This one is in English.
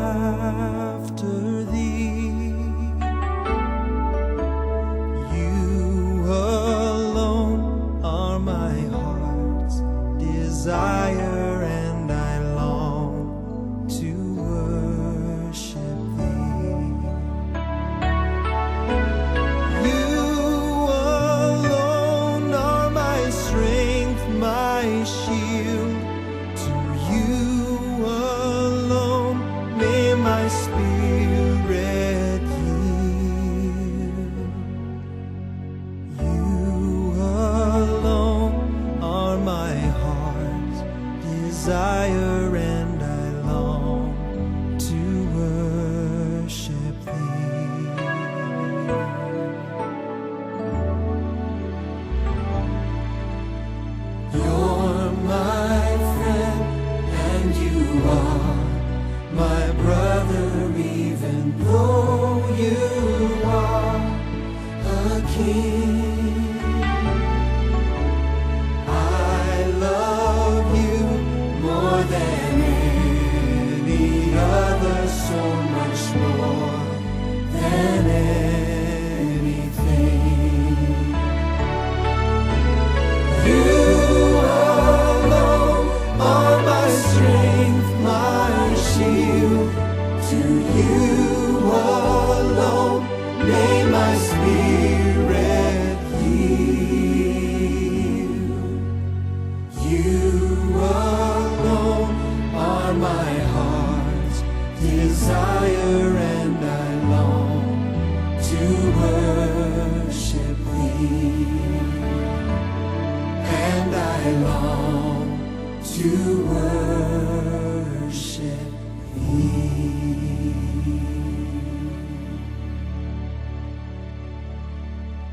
after thee. You alone are my heart's desire, and I long to worship thee. You alone are my strength, my shield. To you alone may my spirit yield. You alone are my heart's desire, and I long to worship thee. You're my friend, and you are my brother, even though you are a king. I love you more than any other, so much more than anything. You alone are my strength, my shield. To you alone may my spirit yield. You alone are my heart's desire, and I long to worship thee. And I long to worship thee.